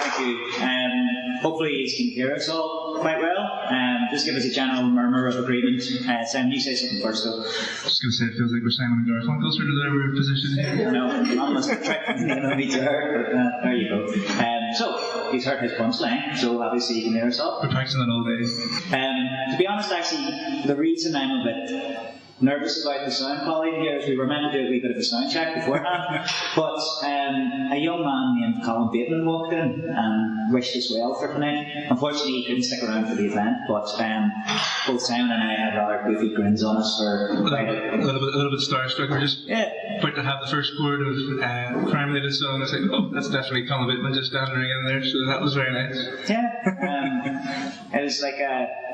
Thank you. Hopefully you can hear us all quite well. Just give us a general murmur of agreement. Simon, you say something first though. I was just going to say it feels like we're Simon and Garfunkel sort of their position here. No, I must have tricked the name of me Gerard, but there you go. So, he's heard his punchline, so obviously you can hear us all. We're practicing it all day. To be honest, actually, the reason I'm a bit nervous about the sound quality here is we were meant to do a wee bit of a sound check beforehand, but a young man named Colin Bateman walked in and wished us well for tonight. Unfortunately, he couldn't stick around for the event, but both Simon and I had rather goofy grins on us for a little bit starstruck. We're just about to have the first chord of crime-related song. It's like, oh, that's definitely Colin Bateman just standing in there, so that was very nice. Yeah, it was like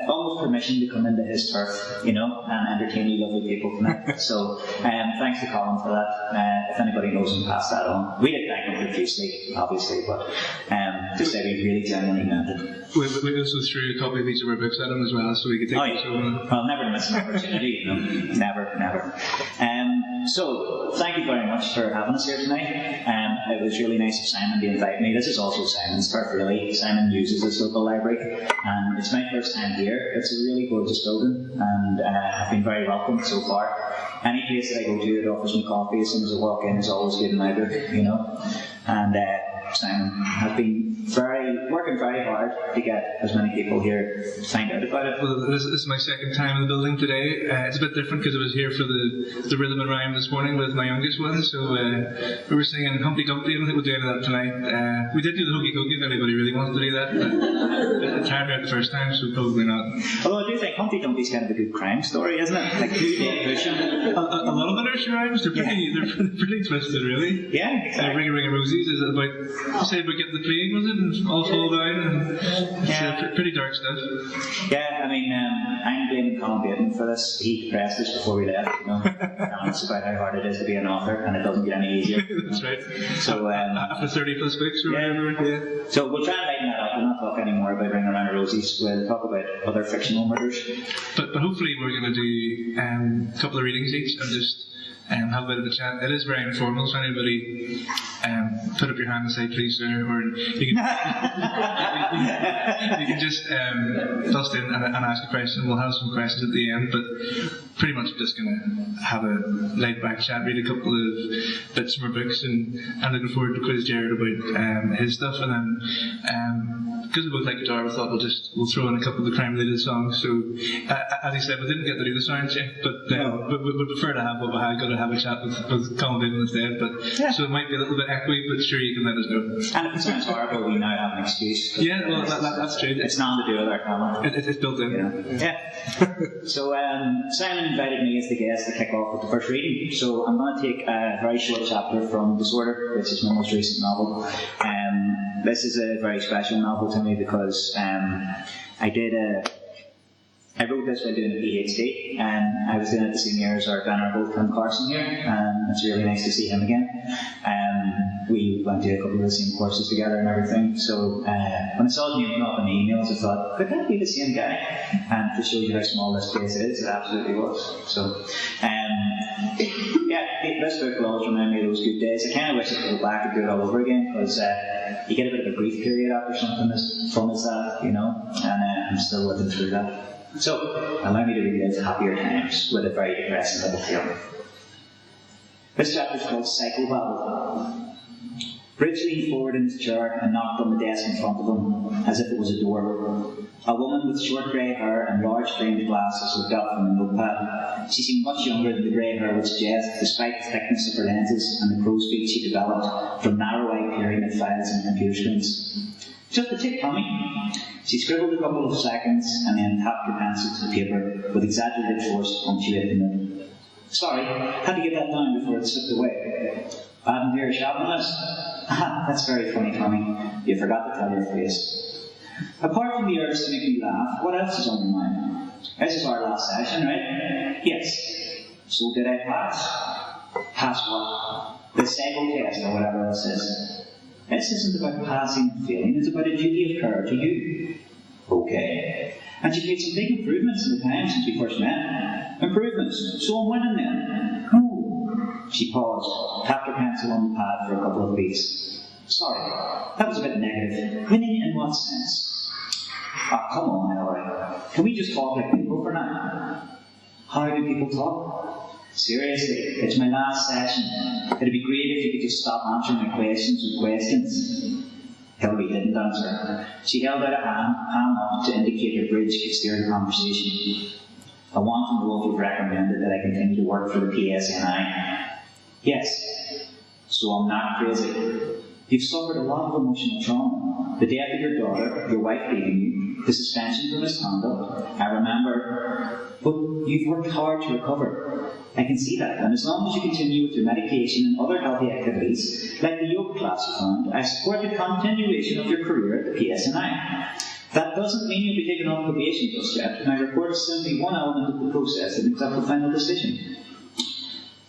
almost permission to come into his turf, you know, and entertain you lovely people tonight. So, thanks to Colin for that. If anybody knows him, pass that on. We did thank him profusely, obviously, but just said he really genuinely meant it. We also threw a copy of each of our books at him as well, so we could take it. Well, never to miss an opportunity, you know. Never. So, thank you very much for having us here tonight. It was really nice of Simon to invite me. This is also Simon's turf, really. Simon uses this local library, and it's my first time here. It's a really gorgeous building, and I've been very welcomed so far. Any place that I go to that offers me coffee as soon as I walk in is always good in my book, you know. And Simon has been working very hard to get as many people here to find out about it. Well, this is my second time in the building today. It's a bit different because I was here for the rhythm and rhyme this morning with my youngest one, so we were singing Humpty Dumpty. I don't think we'll do any of that tonight. We did do the Hokey Cokey if anybody really wants to do that, but it tired me out the first time, so probably not. Although I do think Humpty Dumpty's kind of a good crime story, isn't it? Like, who did push him? A lot of the nursery rhymes, they're pretty twisted, really. Yeah, exactly. Ring a Ring a Rosies is about getting the plague, was it? And all fall down, and it's pretty dark stuff. Yeah, I mean, I'm blaming Colin Bateman for this. He pressed us before we left, you know. And it's about how hard it is to be an author, and it doesn't get any easier. That's right. So, after 30 plus books or whatever. Yeah. So we'll try and lighten that up. We'll not talk anymore about Ring Around the Rosies. We'll talk about other fictional murders. But hopefully we're going to do a couple of readings each and just have a bit of a chat. It is very informal, so anybody put up your hand and say please sir, or you can just dust in and ask a question. We'll have some questions at the end, but pretty much just going to have a laid back chat, read a couple of bits from our books, and I'm looking forward to quiz Gerard about his stuff, and then because we both like guitar, we thought we'll throw in a couple of the crime related songs. So as he said, we didn't get to do the sound check, but we prefer to have what we had. Got to have a chat with Colin Bateman instead, so it might be a little bit echoey, but sure you can let us know. And if it sounds horrible, we now have an excuse. Yeah, well that's true. It's nothing to do with our talent. It's built in. Yeah. So Simon invited me as the guest to kick off with the first reading. So I'm going to take a very short chapter from Disorder, which is my most recent novel. This is a very special novel to me because I wrote this while doing a PhD, and I was doing it the same year as our venerable Tim Carson here, and it's really nice to see him again. We went to a couple of the same courses together and everything, so when I saw his name up in the emails, I thought, could that be the same guy? And to show you how small this place is, it absolutely was. So, this book will always remind me of those good days. I kind of wish I could go back and do it all over again, because you get a bit of a grief period after something as fun as that, you know, and I'm still living through that. So, allow me to relive happier times with a very depressing little tale. This chapter is called Psychobabble. Bridge leaned forward in his chair and knocked on the desk in front of him, as if it was a door. A woman with short grey hair and large framed glasses looked up from a notepad. She seemed much younger than the grey hair would suggest, despite the thickness of her lenses and the crow's feet she developed from narrow-eyed peering at files and computer screens. Just a tick, Tommy. She scribbled a couple of seconds and then tapped her pencil to the paper with exaggerated force to punctuate the note. Sorry, had to get that down before it slipped away. I hadn't heard a shout on this. That's very funny, Tommy. You forgot to tell your face. Apart from the urge to make me laugh, what else is on your mind? This is our last session, right? Yes. So did I pass? Pass what? The psycho test or whatever else is. This isn't about passing and failing, it's about a duty of care to you. Okay. And you've made some big improvements in the time since we first met. Improvements? So I'm winning then. Oh. She paused, tapped her pencil on the pad for a couple of beats. Sorry, that was a bit negative. Winning in what sense? Ah, come on, Hillary. Can we just talk like people for now? How do people talk? Seriously, it's my last session. It'd be great if you could just stop answering my questions with questions. Hillary didn't answer. She held out a hand up to indicate her bridge could steer the conversation. I want to know if you've recommended that I continue to work for the PSNI. Yes. So I'm not crazy. You've suffered a lot of emotional trauma. The death of your daughter, your wife leaving you, the suspension for misconduct. I remember. But you've worked hard to recover. I can see that. And as long as you continue with your medication and other healthy activities, like the yoga class you found, I support the continuation of your career at the PSNI. That doesn't mean you'll be taken off probation just yet. My report is simply one element of the process that makes up the final decision.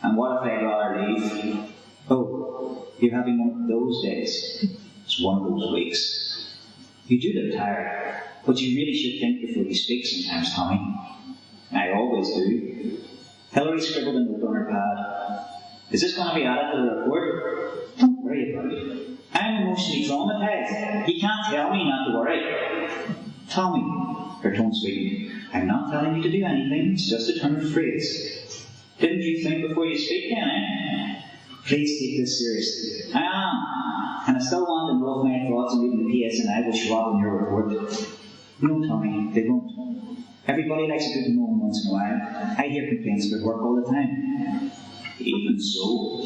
And what if I'd rather leave? Oh, you're having one of those days. It's one of those weeks. You do look tired, but you really should think before you speak sometimes, Tommy. I always do. Hillary scribbled a note on her pad. Is this going to be added to the report? Don't worry about it. I'm emotionally traumatized. You can't tell me not to worry. Tommy, her tone sweetened, I'm not telling you to do anything, it's just a turn of phrase. Didn't you think before you speak then, eh? Please take this seriously. I am. And I still want to know if my thoughts on leaving the PSNI will show up in your report. No, Tommy, they won't. Everybody likes a good moan once in a while. I hear complaints about work all the time. Even so,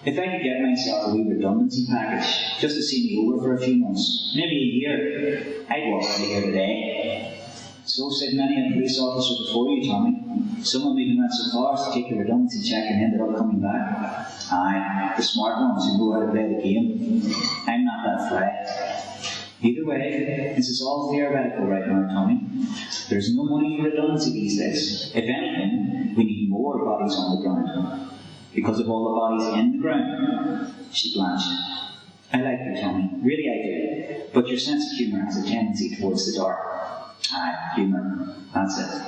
if I could get myself a wee redundancy package just to see me over for a few months, maybe a year, I'd walk out of here today. So said many a police officer before you, Tommy. Some of them even went so far as to take the redundancy check and ended up coming back. Aye, the smart ones who know how to play the game. I'm not that flat. Either way, this is all theoretical right now, Tommy. There's no money for redundancy these days. If anything, we need more bodies on the ground. Because of all the bodies in the ground. She blanched. I like you, Tommy. Really I do. But your sense of humour has a tendency towards the dark. Aye, humour. That's it.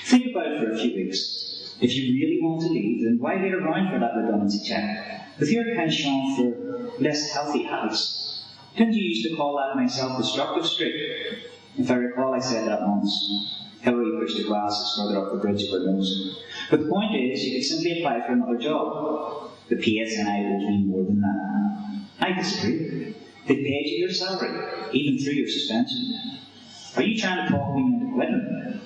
Think about it for a few weeks. If you really want to leave, then why wait around for that redundancy check? With your penchant for less healthy habits, didn't you used to call that my self-destructive streak? If I recall, I said that once. Hillary pushed the glasses further up the bridge of her nose. But the point is, you could simply apply for another job. The PSNI will mean more than that. I disagree. They paid you your salary, even through your suspension. Are you trying to talk me into quitting?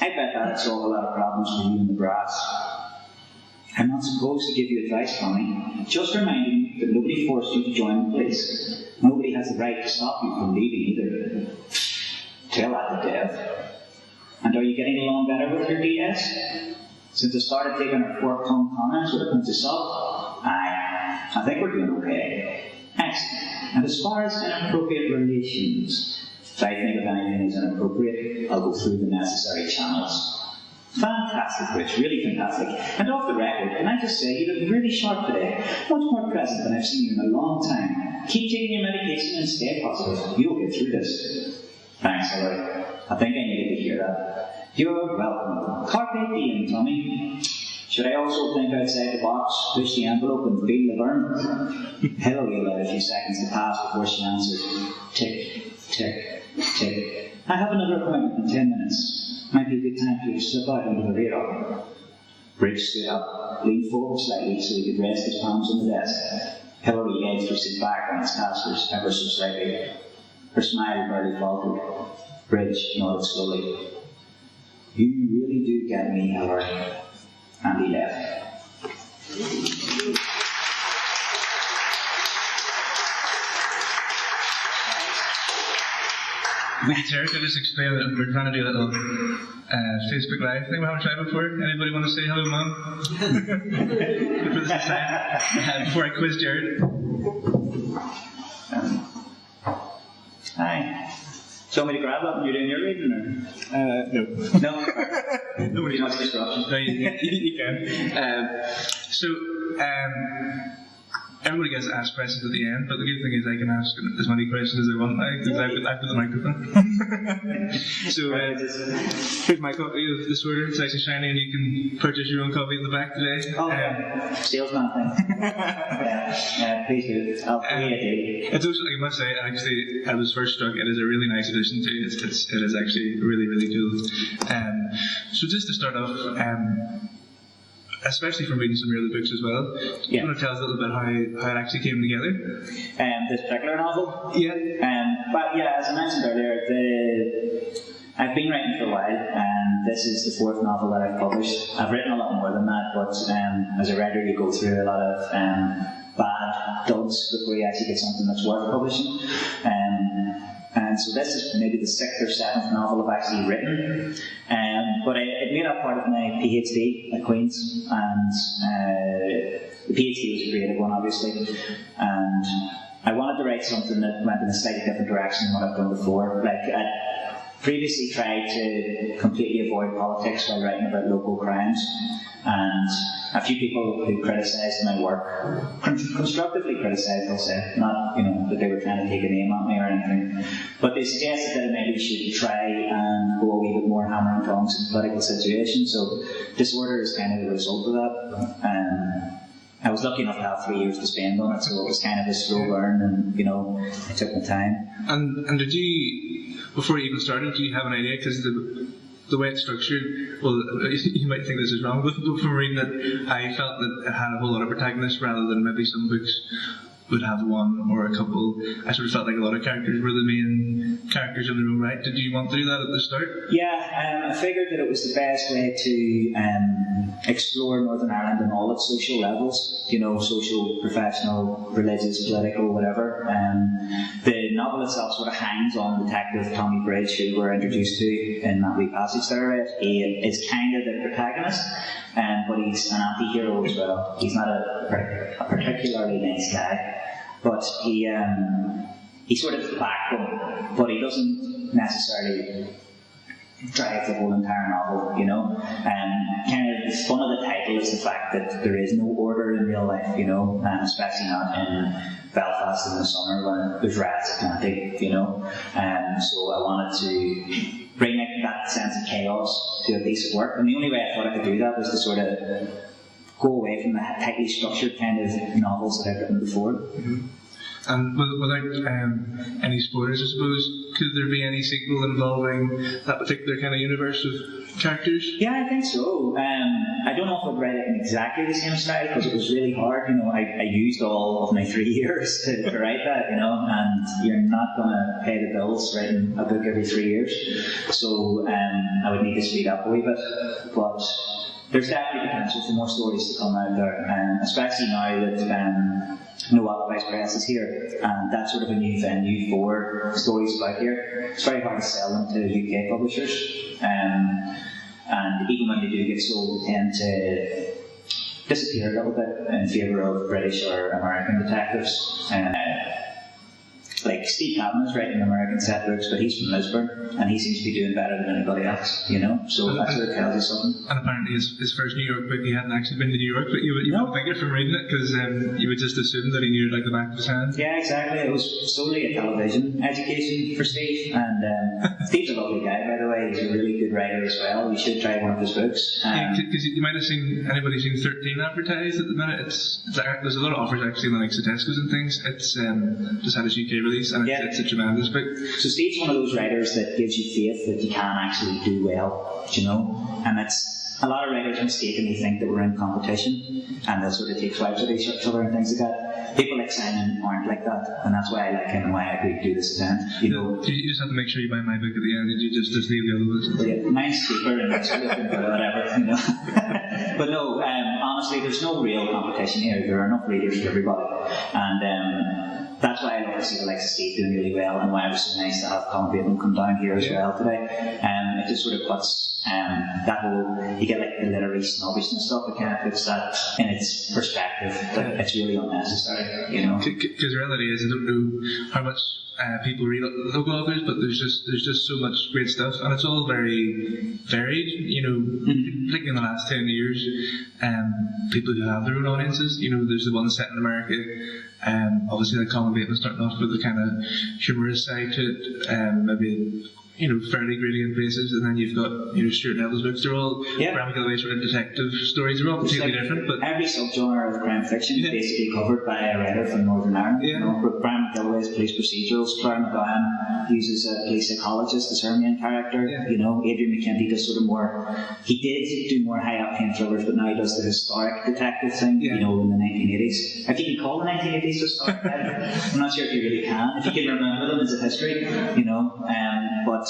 I bet that'd solve a lot of problems for you and the brass. I'm not supposed to give you advice, Tommy. Just reminding you that nobody forced you to join the police. Nobody has the right to stop you from leaving either. Tell that to Dev. And are you getting along better with your DS? Since I started taking her fork-tongued comments with a pinch of salt? Aye, I think we're doing okay. Excellent. And as far as inappropriate relations, if I think of anything as inappropriate, I'll go through the necessary channels. Fantastic, Rich, really fantastic. And off the record, can I just say you look really sharp today. Much more present than I've seen you in a long time. Keep taking your medication and stay positive. You'll get through this. Thanks, Hillary. I think I needed to hear that. You're welcome. Carpe diem, Tommy. Should I also think outside the box, push the envelope and feel the burn? Hillary allowed a few seconds to pass before she answered. Tick, tick, tick. I have another appointment in 10 minutes. Might be a good time for you to slip out under the radar. Bridge stood up, leaned forward slightly so he could rest his palms on the desk. Hillary edged her seat back on its casters ever so slightly. Her smile barely faltered. Bridge nodded slowly. You really do get me, Hillary. And he left. Gerard, can I just explain that we're trying to do a little Facebook Live thing we haven't tried before? Anybody want to say hello, Mum? For this time, before I quiz Gerard. Hi. So want me to grab that when you're doing your reading, or? No. No? Nobody's much disruption. No, you can. everybody gets to ask questions at the end, but the good thing is I can ask as many questions as I want now because I've got the microphone. So here's my copy of the Sworder. It's actually shiny, and you can purchase your own copy at the back today. Oh, salesman thing. Yeah, please do. I'll pay it. It's also, I must say, actually, I was first struck. It is a really nice addition to it. It is actually really, really cool. So just to start off, especially from reading some of your other books as well, do you want to tell us a little bit how it actually came together? This particular novel? Yeah. But yeah, as I mentioned earlier, I've been writing for a while, and this is the 4th novel that I've published. I've written a lot more than that, but as a writer you go through a lot of bad duds before you actually get something that's worth publishing. And so this is maybe the 6th or 7th novel I've actually written. But it made up part of my PhD at Queen's, and the PhD was a creative one, obviously. And I wanted to write something that went in a slightly different direction than what I've done before. Like, I'd previously tried to completely avoid politics while writing about local crimes. And a few people who criticised my work, constructively criticised, I'll say, not that they were trying to take a name at me or anything, but they suggested that I maybe should try and go a wee bit more hammer and tongs in political situations. So Disorder is kind of the result of that. I was lucky enough to have 3 years to spend on it, so it was kind of a slow burn, and I took my time. And did you, before you even started, do you have an idea? Because the way it's structured, well, you might think this is wrong, but from reading it, I felt that it had a whole lot of protagonists rather than maybe some books would have one or a couple. I sort of felt like a lot of characters were the main characters in their own right. Did you want to do that at the start? Yeah, I figured that it was the best way to explore Northern Ireland on all its social levels, social, professional, religious, political, whatever. The novel itself sort of hangs on Detective Tommy Bridge, who we're introduced to in that wee passage that I read. He is kind of the protagonist, but he's an anti-hero as well. He's not a particularly nice guy, but he sort of is the backbone, but he doesn't necessarily drive the whole entire novel, kind of the fun of the title is the fact that there is no order in real life, and especially not in Belfast in the summer when there's rats aplenty, so I wanted to bring that sense of chaos to a piece of work, and the only way I thought I could do that was to sort of go away from the tightly structured kind of novels that I've written before. Mm-hmm. And without any spoilers, I suppose, could there be any sequel involving that particular kind of universe of characters? Yeah, I think so. I don't know if I'd write it in exactly the same style, because it was really hard. I used all of my 3 years to write that, and you're not going to pay the bills writing a book every 3 years. So I would need to speed up a wee bit. But there's definitely potential for more stories to come out there, especially now that No Alibis Press is here, and that's sort of a new venue for stories about here. It's very hard to sell them to UK publishers, and even when they do get sold, they tend to disappear a little bit in favour of British or American detectives. Like Steve Cabin's writing American set books, but he's from Lisburn, and he seems to be doing better than anybody else, so that sort of tells you something. And apparently his first New York book, he hadn't actually been to New York, but you wouldn't think it from reading it, because you would just assume that he knew it like the back of his hand. Yeah, exactly. It was solely a television education for Steve, and Steve's a lovely guy, by the way. He's a really good writer as well. You should try one of his books. Because you might have anybody seen 13 advertised at the minute? There's a lot of offers actually in the likes of Tesco's and things. It's just had its UK release, and it's a tremendous book. So Steve's one of those writers that gives you faith that you can actually do well, and it's a lot of writers mistakenly think that we're in competition, and they'll sort of take swipes at each other and things like that. People like Simon aren't like that, and that's why I like him and why I agreed to do this event. You just have to make sure you buy my book at the end, and you just leave the other ones. Yeah, mine's cheaper and it's different, but whatever, But no, honestly, there's no real competition here. There are enough readers for everybody, and that's why I love to see the likes of Steve doing really well, and why it was so nice to have Colin Bateman come down here as well today. It just sort of puts that whole, you get like the literary snobbishness stuff, it kind of puts that in its perspective, that it's really unnecessary, you know. Because the reality is, I don't know how much people read local authors, but there's just so much great stuff, and it's all very varied, you know. Particularly in the last 10 years, people who have their own audiences, you know, there's the one set in America, obviously like Colin Bateman starting off with the kind of humorous side to it, maybe, you know, fairly gritty in places, and then you've got, you know, Stuart Neville's books. They're all Graham McGillivray sort of detective stories. They're all completely different, but every subgenre of crime fiction is basically covered by a writer from Northern Ireland. You know, Graham McGillivray's police procedurals. Claire McGowan uses a police psychologist as her main character. You know, Adrian McKenty does sort of more. He did do more high octane thrillers, but now he does the historic detective thing. You know, in the 1980s. If you can call the 1980s historic, I'm not sure if you really can. If you can remember them as a history, you know, but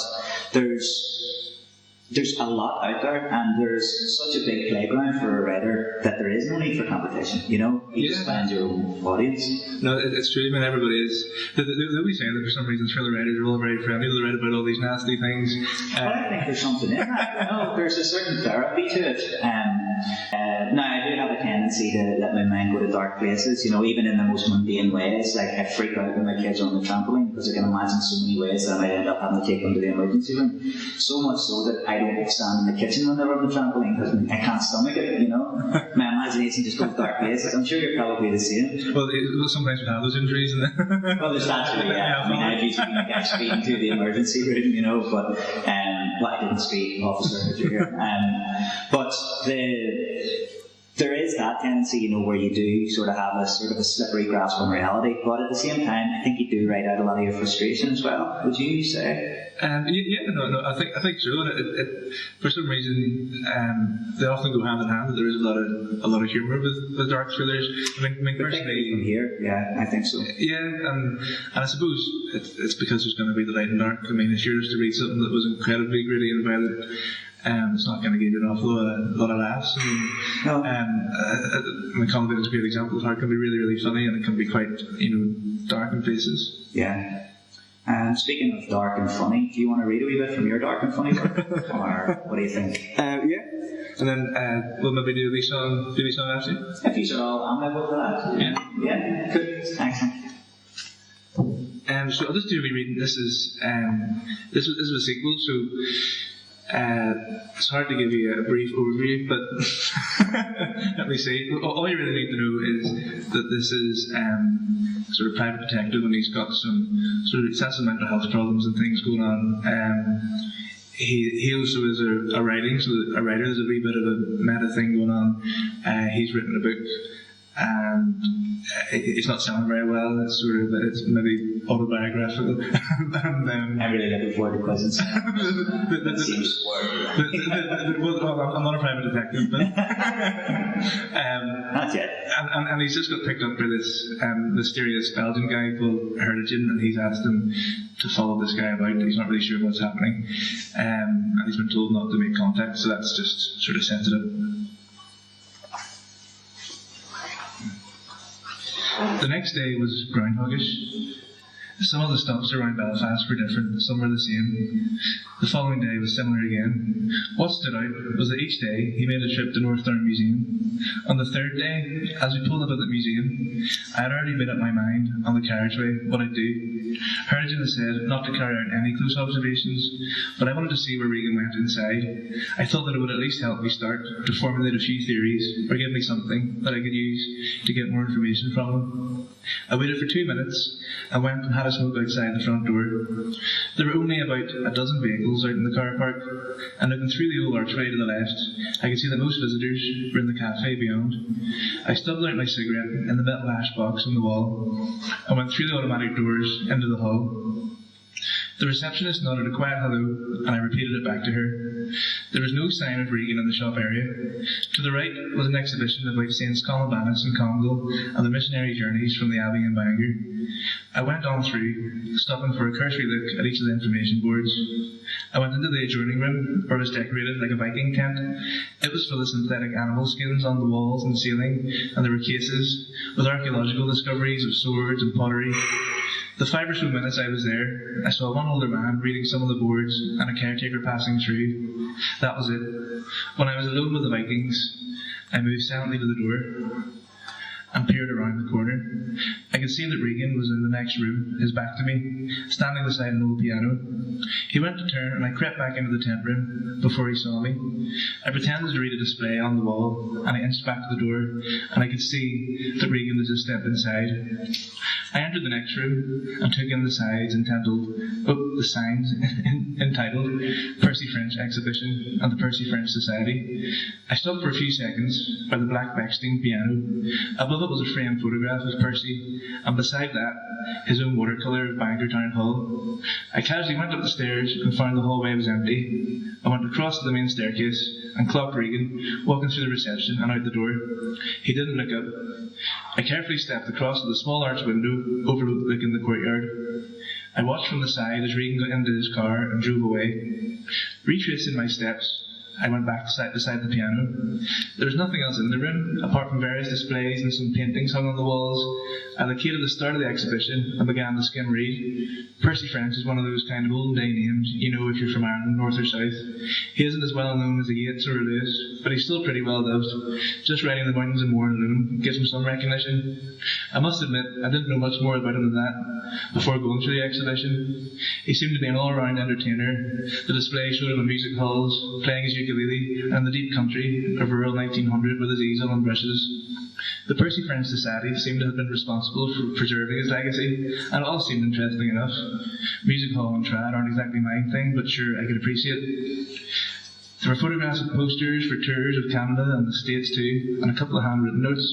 there's a lot out there, and there's such a big playground for a writer that there is no need for competition, you know. You just find your own audience. No, it's true. I mean, everybody is. They'll be saying that for some reason thriller writers are all very friendly. They'll write about all these nasty things. But I think there's something in that, you know. There's a certain therapy to it. Now, I do have a tendency to let my mind go to dark places, you know, even in the most mundane ways. Like, I freak out when my kids are on the trampoline, because I can imagine so many ways that I might end up having to take them to the emergency room. So much so that I don't stand in the kitchen when they're on the trampoline, because I can't stomach it, you know. My imagination just goes dark places. I'm sure you're probably the same. Well, sometimes we have those injuries. Well, there's that too, yeah. I mean, I've usually been like speeding to the emergency room, you know, but, well, I didn't speed, officer, if you're here. But there is that tendency, you know, where you do sort of have a sort of a slippery grasp on reality, but at the same time, I think you do write out a lot of your frustration as well. Would you say? No, I think so. And for some reason, they often go hand in hand. There is a lot of humour with dark thrillers. I mean personally, from here, yeah, I think so. Yeah, and I suppose it's because there's going to be the light and dark. I mean, if you were to read something that was incredibly gritty and violent, it's not going to give you an awful lot of laughs. No. I mean, Colin is a great example of how it can be really, really funny, and it can be quite, you know, dark in places. Yeah. And speaking of dark and funny, do you want to read a wee bit from your dark and funny book? Or what do you think? Yeah. And then we'll maybe do a wee song after. If you are all amenable for that. Yeah. Good. Excellent. So I'll just do a wee reading. This is a sequel, so it's hard to give you a brief overview, but let me see. All you really need to know is that this is sort of private detective, and he's got some sort of mental health problems and things going on. He also is a writer, there's a wee bit of a meta thing going on. He's written a book, and it's not selling very well. It's maybe autobiographical. And, I'm really looking forward to quizzing. That seems well, I'm not a private detective, but not yet. And he's just got picked up by this mysterious Belgian guy called Herdigen, and he's asked him to follow this guy about. He's not really sure what's happening, and he's been told not to make contact. So that's just sort of sets it up. The next day was groundhogish. Some of the stops around Belfast were different, some were the same. The following day was similar again. What stood out was that each day he made a trip to North Down Museum. On the third day, as we pulled up at the museum, I had already made up my mind on the carriageway what I'd do. Herdigen had said not to carry out any close observations, but I wanted to see where Regan went inside. I thought that it would at least help me start to formulate a few theories, or give me something that I could use to get more information from him. I waited for 2 minutes and went and had a smoke outside the front door. There were only about a dozen vehicles out in the car park, and looking through the old archway to the left, I could see that most visitors were in the cafe beyond. I stubbed out my cigarette in the metal ash box on the wall and went through the automatic doors into the hall. The receptionist nodded a quiet hello, and I repeated it back to her. There was no sign of Regan in the shop area. To the right was an exhibition about Saints Columbanus and Congo and the missionary journeys from the Abbey in Bangor. I went on through, stopping for a cursory look at each of the information boards. I went into the adjourning room, where it was decorated like a Viking tent. It was full of synthetic animal skins on the walls and ceiling, and there were cases with archaeological discoveries of swords and pottery. The 5 or so minutes I was there, I saw one older man reading some of the boards and a caretaker passing through. That was it. When I was alone with the Vikings, I moved silently to the door and peered around the corner. I could see that Regan was in the next room, his back to me, standing beside an old piano. He went to turn and I crept back into the tent room before he saw me. I pretended to read a display on the wall and I inched back to the door and I could see that Regan was a step inside. I entered the next room and took in the signs entitled Percy French Exhibition and the Percy French Society. I stopped for a few seconds by the black Bechstein piano. Above it was a framed photograph of Percy, and beside that, his own watercolour of Bangor Town Hall. I casually went up the stairs and found the hallway was empty. I went across to the main staircase and clocked Regan walking through the reception and out the door. He didn't look up. I carefully stepped across to the small arch window overlooking the courtyard. I watched from the side as Regan got into his car and drove away. Retracing my steps, I went back beside the piano. There was nothing else in the room, apart from various displays and some paintings hung on the walls. I located the start of the exhibition and began to skim read. Percy French is one of those kind of olden day names you know if you're from Ireland, north or south. He isn't as well known as a Yeats or a Lewis, but he's still pretty well loved. Just writing The Mountains of Mourne alone gives him some recognition. I must admit, I didn't know much more about him than that before going through the exhibition. He seemed to be an all-round entertainer. The display showed him in music halls, playing his ukulele, and the deep country of rural 1900 with his easel and brushes. The Percy French Society seemed to have been responsible for preserving his legacy, and it all seemed interesting enough. Music hall and trad aren't exactly my thing, but sure, I could appreciate it. There were photographs of posters for tours of Canada and the States too, and a couple of handwritten notes.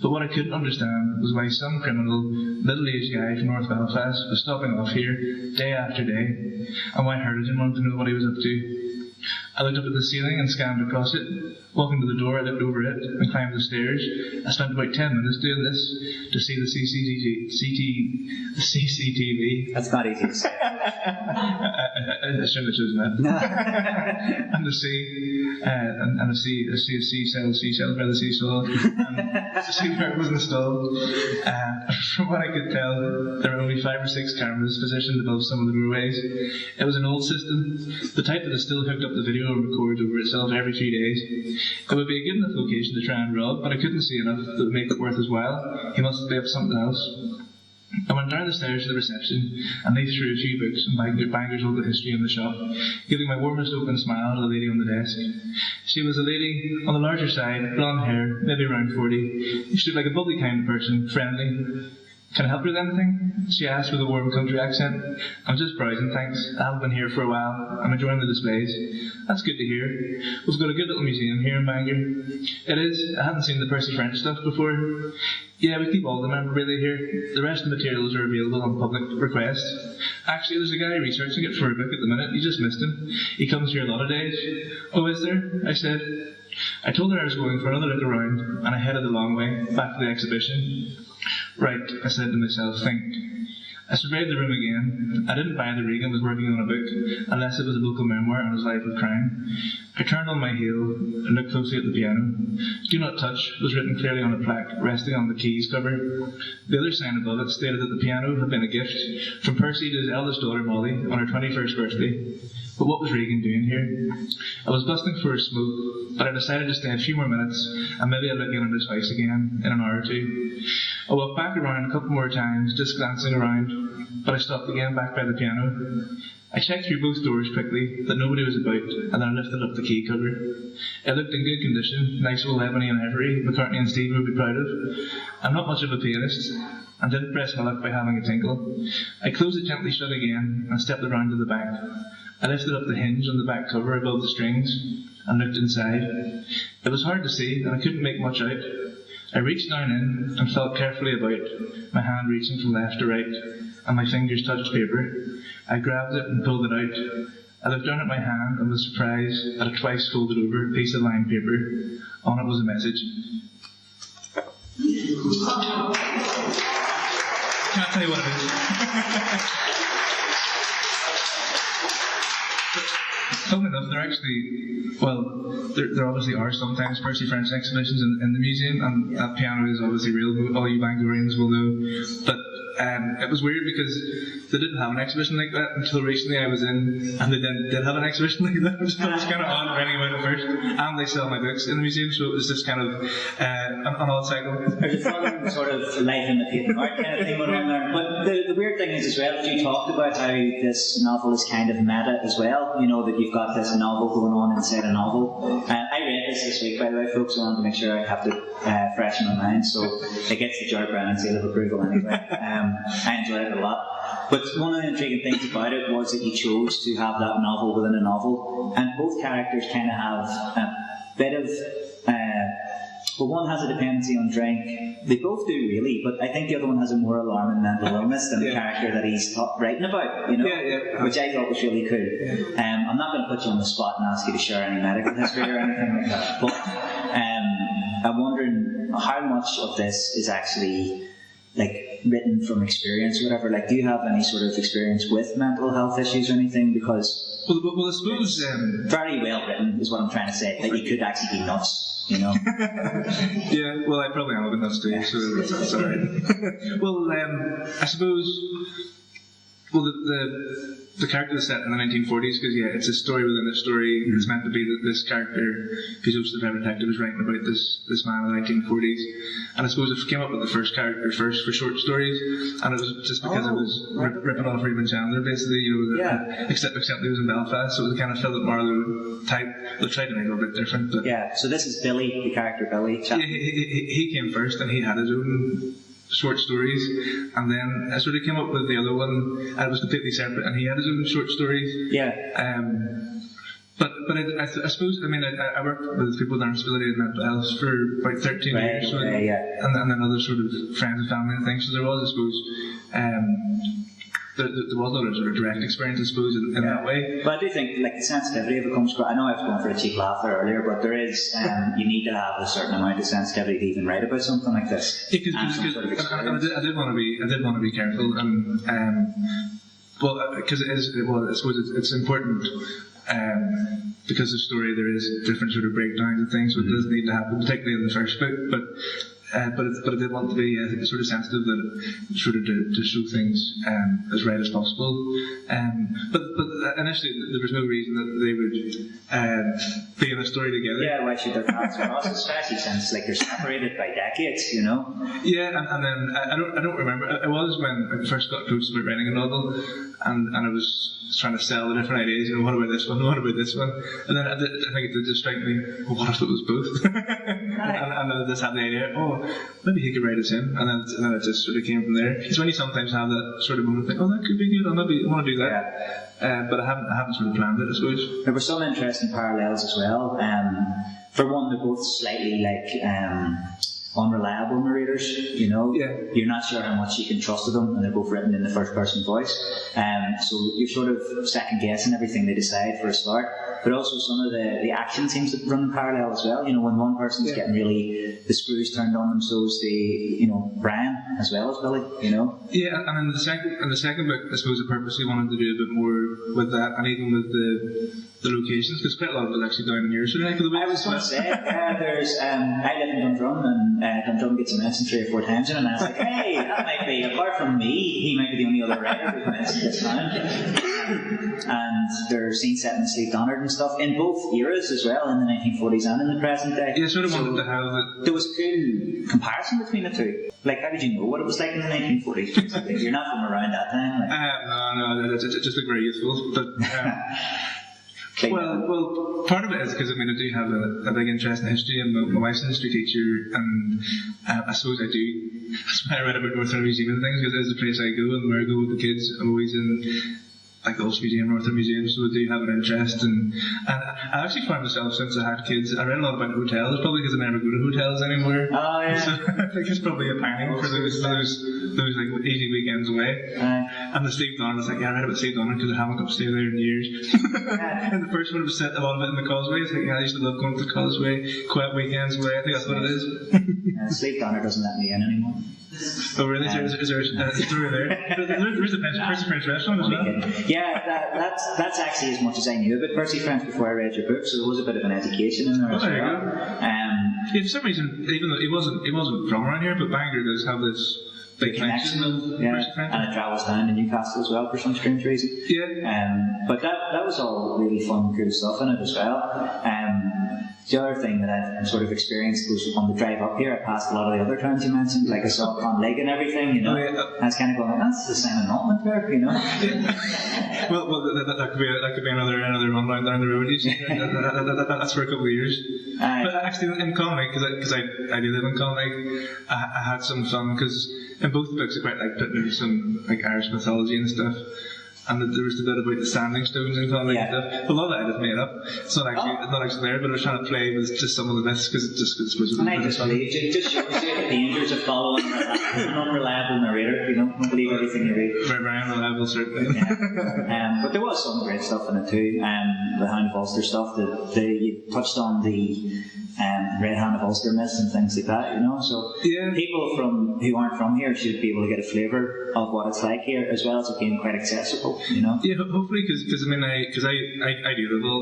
But what I couldn't understand was why some criminal, middle-aged guy from North Belfast was stopping off here day after day, and why Heritage wanted to know what he was up to. I looked up at the ceiling and scanned across it. Walking to the door, I looked over it and climbed the stairs. I spent about 10 minutes doing this to see the CCTV. That's not easy to say. I shouldn't have chosen that. And to see seashells by the seesaw, and to see where it was installed. From what I could tell, there were only 5 or 6 cameras positioned above some of the doorways. It was an old system, the type that is still hooked up the video and records over itself every few days. It would be a good enough location to try and rob, but I couldn't see enough that would make it worth his while. He must be up to something else. I went down the stairs to the reception and leafed through a few books and Bangor's local history in the shop, giving my warmest open smile to the lady on the desk. She was a lady on the larger side, blonde hair, maybe around 40. She looked like a bubbly kind of person, friendly. "Can I help you with anything?" she asked with a warm country accent. "I'm just browsing, thanks. I haven't been here for a while. I'm enjoying the displays." "That's good to hear. We've got a good little museum here in Bangor." "It is. I hadn't seen the Percy French stuff before." "Yeah, we keep all the memorabilia here. The rest of the materials are available on public request. Actually, there's a guy researching it for a book at the minute. You just missed him. He comes here a lot of days." "Oh, is there?" I said. I told her I was going for another look around, and I headed the long way, back to the exhibition. "Right," I said to myself, think. I surveyed the room again. I didn't buy that Regan was working on a book, unless it was a local memoir on his life of crime. I turned on my heel and looked closely at the piano. "Do not touch" was written clearly on a plaque resting on the keys cover. The other sign above it stated that the piano had been a gift from Percy to his eldest daughter Molly on her 21st birthday. But what was Regan doing here? I was busting for a smoke, but I decided to stay a few more minutes and maybe I'd look in at his house again in an hour or two. I walked back around a couple more times, just glancing around, but I stopped again back by the piano. I checked through both doors quickly, that nobody was about, and then I lifted up the key cover. It looked in good condition, nice old ebony and ivory, McCartney and Steve would be proud of. I'm not much of a pianist, and didn't press my luck by having a tinkle. I closed it gently shut again, and stepped around to the back. I lifted up the hinge on the back cover above the strings, and looked inside. It was hard to see, and I couldn't make much out. I reached down in, and felt carefully about, my hand reaching from left to right, and my fingers touched paper. I grabbed it and pulled it out. I looked down at my hand and was surprised at a twice folded over piece of lined paper. On it was a message. Can't tell you what it is. Funnily enough, there obviously are sometimes Percy French exhibitions in the museum, and that piano is obviously real, all you Bangorians will know. But it was weird because they didn't have an exhibition like that until recently I was in, and they then did have an exhibition like that, which was kind of odd reading about it first. And they sell my books in the museum, so it was just kind of an odd cycle. There's a fun sort of life imitating art kind of thing going on there. But the weird thing is as well, you talked about how this novel is kind of meta as well, you know, that you've got this novel going on inside a novel. I read this week, by the way, folks. I wanted to make sure I kept it fresh in my mind, so it gets the Gerard Brennan seal of approval anyway. I enjoyed it a lot. But one of the intriguing things about it was that you chose to have that novel within a novel, and both characters kind of have a bit of well, one has a dependency on drink. They both do really, but I think the other one has a more alarming mental illness than the character that he's writing about, you know, which I thought was really cool. I'm not going to put you on the spot and ask you to share any medical history or anything like that, but I'm wondering how much of this is actually like written from experience or whatever. Like, do you have any sort of experience with mental health issues or anything? Because well I suppose very well written is what I'm trying to say. That you could actually be nuts. You know? Yeah, well, I probably am a bit nuts too, so that's alright. Well, I suppose, well, the character is set in the 1940s, because, yeah, it's a story within a story. It's meant to be that this character, who's also the private detective, is writing about this man in the 1940s. And I suppose it came up with the first character first for short stories, and it was just because it was ripping off Raymond Chandler, basically, you know, except he was in Belfast, so it was kind of Philip Marlowe type. They tried to make it a bit different, but... Yeah, so this is Billy, the character Billy. He came first, and he had his own short stories, and then I sort of came up with the other one, and it was completely separate, and he had his own short stories. Yeah. But I suppose, I mean, I worked with people with learning disability and mental health for about 13 years, so and then other sort of friends and family and things, so there was, I suppose, there was a lot of sort of direct experience, I suppose, in that way. But I do think, like, the sensitivity of it comes across. I know I was going for a cheap laugh there earlier, but there is, you need to have a certain amount of sensitivity to even write about something like this. I did want to be careful, and well, because I suppose it's important. Because the story, there is different sort of breakdowns and things, so it does need to happen, particularly in the first book. But I did want to be sort of sensitive that sort of to show things as right as possible. But initially there was no reason that they would be in a story together. Yeah, why should their paths cross? Especially since like they're separated by decades, you know. Yeah, and then I don't remember. It was when I first got close to writing a novel, and I was trying to sell the different ideas. You know, what about this one? What about this one? And then I think it did just strike me. Well, what if it was both? and I just had the idea. Oh, maybe he could write as him, and then it just sort of came from there. It's when you sometimes have that sort of moment, think, oh, that could be good. I want to do that. Yeah. But I haven't sort of planned it, I suppose. There were some interesting parallels as well. For one, they're both slightly like unreliable narrators, you know. Yeah. You're not sure how much you can trust of them, and they're both written in the first person voice. So you're sort of second guessing everything they decide for a start. But also some of the action seems to run in parallel as well. You know, when one person's getting really the screws turned on them, so is Brian as well as Billy, you know. Yeah, and in the second book, I suppose I purposely wanted to do a bit more with that, and even with the locations, because quite a lot of it is actually down in your sort of neck of the woods. I was going to say, there's I live in Dundrum, and Dundrum gets a mention 3 or 4 times, and I was like, hey, that might be, apart from me, he might be the only other writer who's mentioned this town. And there are scenes set in the Sleep Donard and stuff in both eras as well, in the 1940s and in the present day. Yeah, sort of wanted to have it. There was a cool comparison between the two. Like, how did you know what it was like in the 1940s? You're not from around that time. Like. No, it just looked very youthful. But well, part of it is because I do have a big interest in history, and my wife's a history teacher, and I suppose I do. That's why I read about Northern Museum and things, because it's the place I go, and where I go with the kids. I'm always in. like the Ulster Museum, Northern Museum, so I do have an interest. And I actually find myself, since I had kids, I read a lot about hotels, probably because I never go to hotels anymore. Oh, yeah. So I think it's probably a pining for those like easy weekends away. And the Steve Donner, was like, yeah, I read about Steve Donner because I haven't got to stay there in years. And the first one was set a lot of it in the Causeway. It's like, yeah, I used to love going to the Causeway, quiet weekends away. I think that's what it is. Steve Donner doesn't let me in anymore. Oh really? Is there a story there? There's a Percy French restaurant as well? Yeah, that's actually as much as I knew about Percy French before I read your book, so there was a bit of an education in there as well. There you go. Yeah, for some reason, even though he wasn't from around here, but Bangor does have this big connection with Percy French. And it travels down to Newcastle as well for some strange reason. Yeah. But that was all really fun, cool stuff in it as well. The other thing that I sort of experienced was on the drive up here, I passed a lot of the other towns you mentioned, like I saw Con Lake and everything, you know. Oh, yeah. I was kind of going like, that's the Simon Maltman there, you know. Well, that could be another run down the road. That's for a couple of years. But actually, in Con Lake, because I do live in Con Lake, I had some fun because in both the books I quite like putting in some like Irish mythology and stuff. And there was the bit about the standing stones and Con Lake and stuff. But a lot of that I just made up. It's not actually there, but I was trying to play with just some of the myths because it was and I just believe it just shows you the dangers of following an unreliable narrator, you know. Don't believe everything you read. Very unreliable, certainly. Yeah. But there was some great stuff in it too. The Hound of Ulster stuff you touched on the Red Hand of Ulster myths and things like that, you know. So people who aren't from here should be able to get a flavour of what it's like here, as well as it being quite accessible, you know. Yeah, hopefully, because I mean, I do love all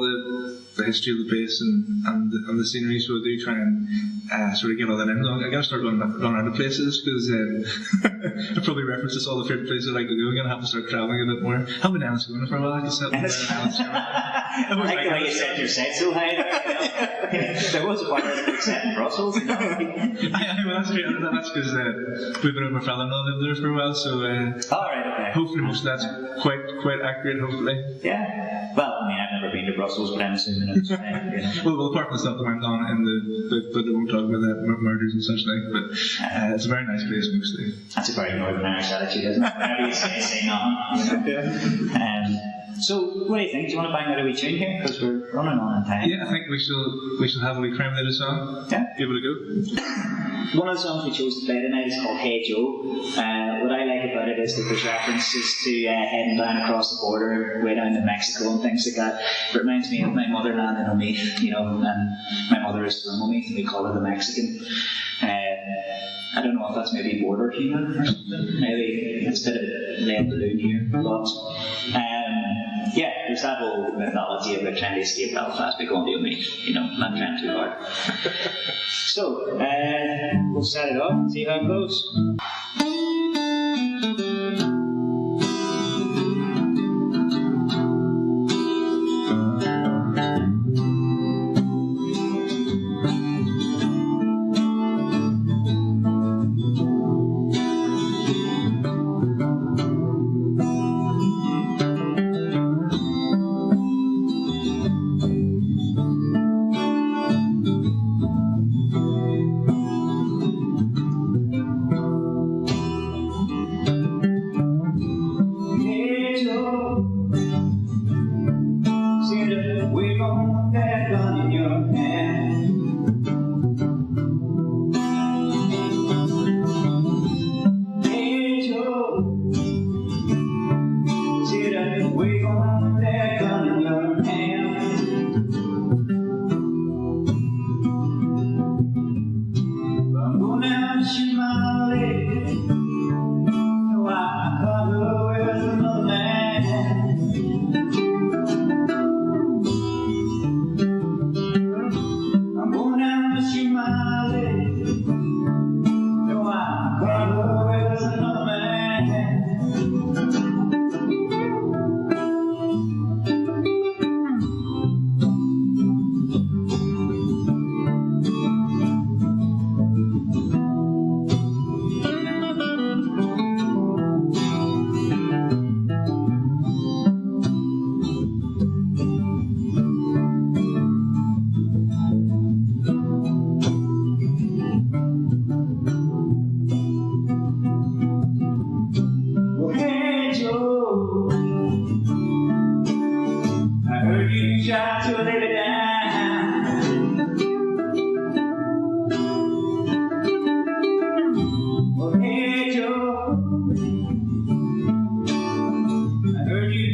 the history of the place and the scenery, so I do try and sort of get all that in. I gotta start going out of places because I probably references all the favourite places I like to go. I'm gonna have to start travelling a bit more. I've been down to Scotland for a while. I can settle down. I like the way you set your sights so high there. You know? There was a point where they were set in Brussels. You know? That's because we've been over my father-in-law lived there for a while, so okay. Hopefully most of that's quite accurate, hopefully. Yeah. Well, I mean, I've never been to Brussels, but I'm assuming it's you know. Well, apart from the stuff that went on in the book, but they won't talk about that, murders and such like, but it's a very nice place mostly. That's a very Northern Irish attitude, isn't it? Whenever you say nothing. You know? So, what do you think? Do you want to bang out a wee tune here? Because we're running on in time. Yeah, I think we shall have a wee crime later song. Yeah. Give it a go. One of the songs we chose to play tonight is called Hey Joe. What I like about it is that there's references to heading down across the border, way down to Mexico and things like that. It reminds me of my motherland in Omeath, you know, and my mother is from Omeath and we call her the Mexican. I don't know if that's maybe border humour or something. Maybe it's a bit of lead balloon here, but yeah, there's that whole mythology about trying to escape Belfast by going to Omeath, you know, not trying too hard. So, we'll set it up and see how it goes.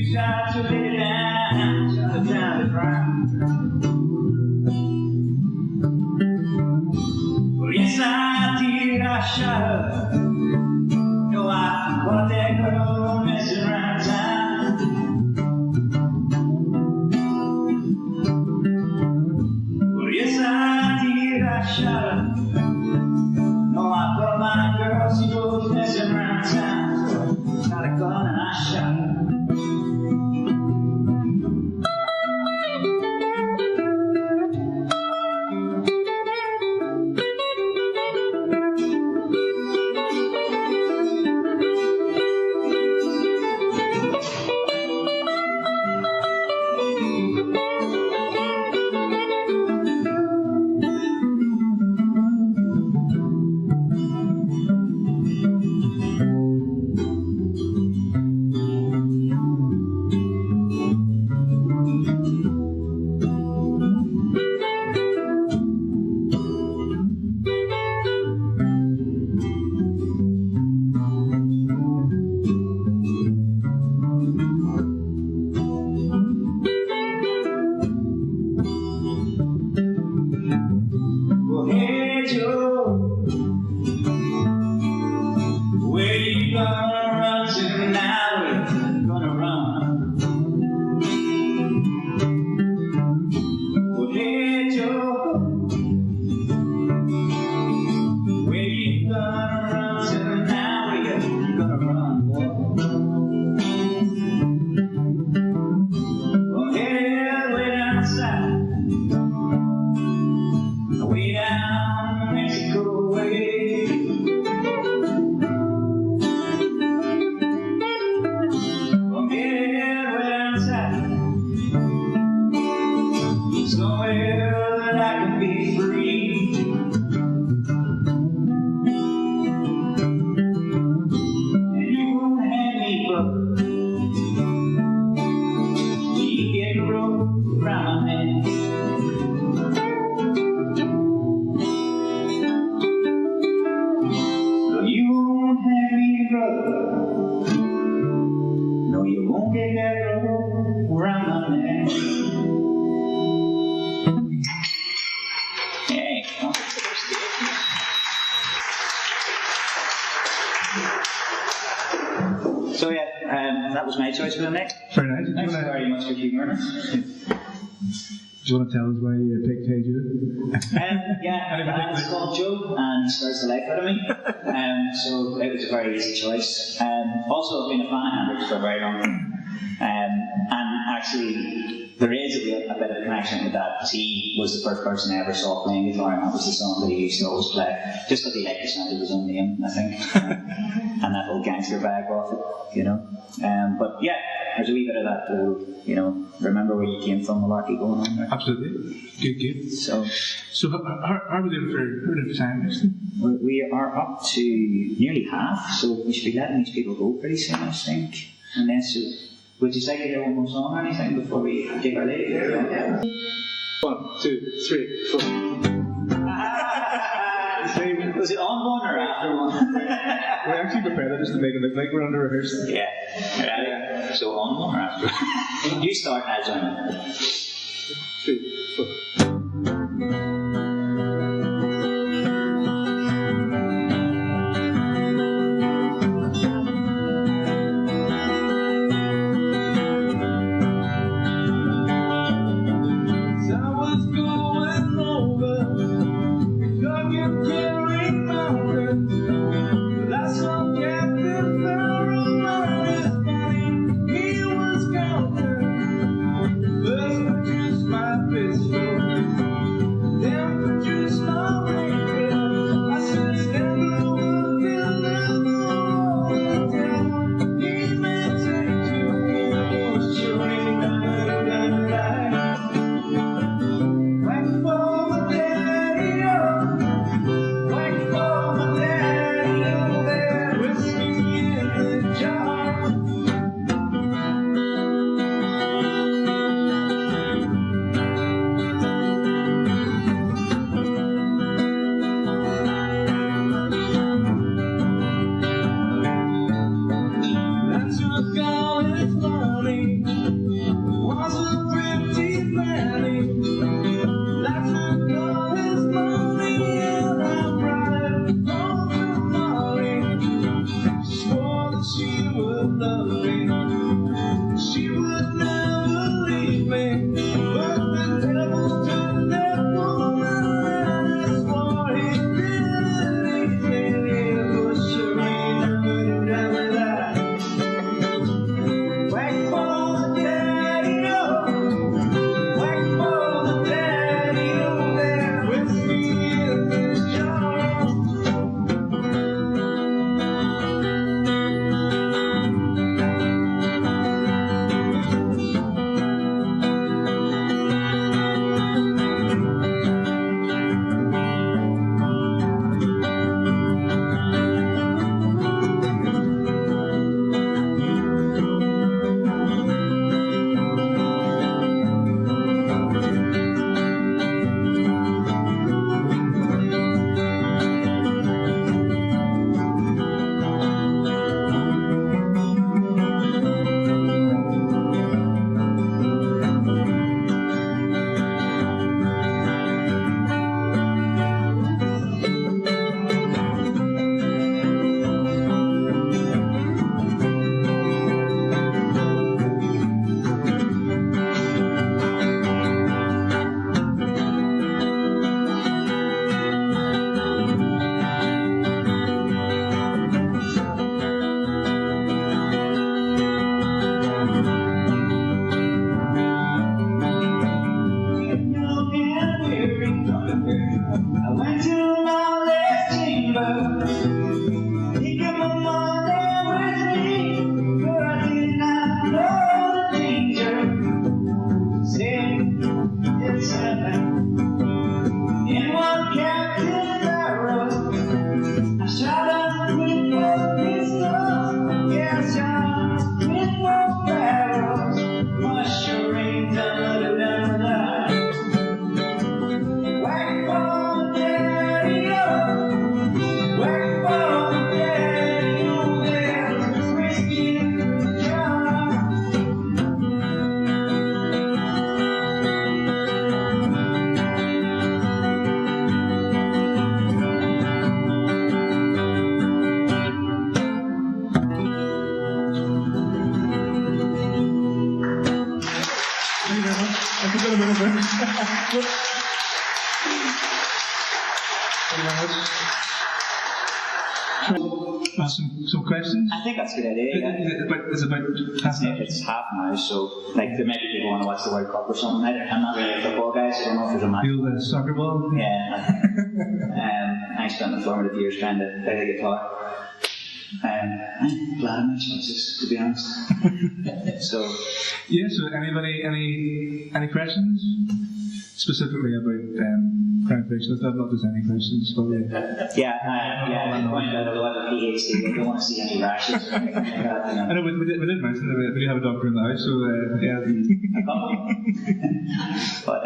tried to lay it down, tried to drown the crowd. Well, yes, I did, I shot her. No, I caught that girl messing around town. Well, yes, I did, I shot her. No, I caught my girl, she was messing around town. So I got a gun and I shot her. So yeah, that was my choice for the next. Very nice. Thanks very much for keeping learning. Do you want to tell us why you picked Hey Jude? Yeah, it's called Joe, and he scares the life out of me. So it was a very easy choice. Also, I've been a fan of Hendrix for a very long time. And actually, there is a bit of a connection with that, because he was the first person I ever saw playing guitar, and that was the song that he used to always play, just because he liked the sound of his own name, I think, and that whole gangster bag off it, you know. But yeah, there's a wee bit of that, you know, remember where you came from, malarkey going on there. Absolutely. Good. So how are we doing for time, actually? We are up to nearly half, so we should be letting these people go pretty soon, I think. And then, so, would you like to hear one more song or anything before we take our leave? 1, 2, 3, 4. Was it on one or after one? We actually prepared that just to make it look like we're under rehearsal. Yeah. Right. So on one or after? You start, I'll join in. 3, 4. Just my pistol. Thank you very much. Some questions? I think that's a good idea. Yeah. It's about it's half an hour, so like there may be people want to watch the World Cup or something. I'm not really a football guy, so I don't know if there's a match. Feel the soccer ball? Yeah. I spent the formative years trying to play the guitar. I'm glad I mentioned this, to be honest. So anybody any questions? Specifically about crime fiction. I've not just any questions. But I point out about the PhD. They don't want to see any rashes or anything like that. You know. I know we did mention that we do have a doctor in the house, so yeah. A couple. But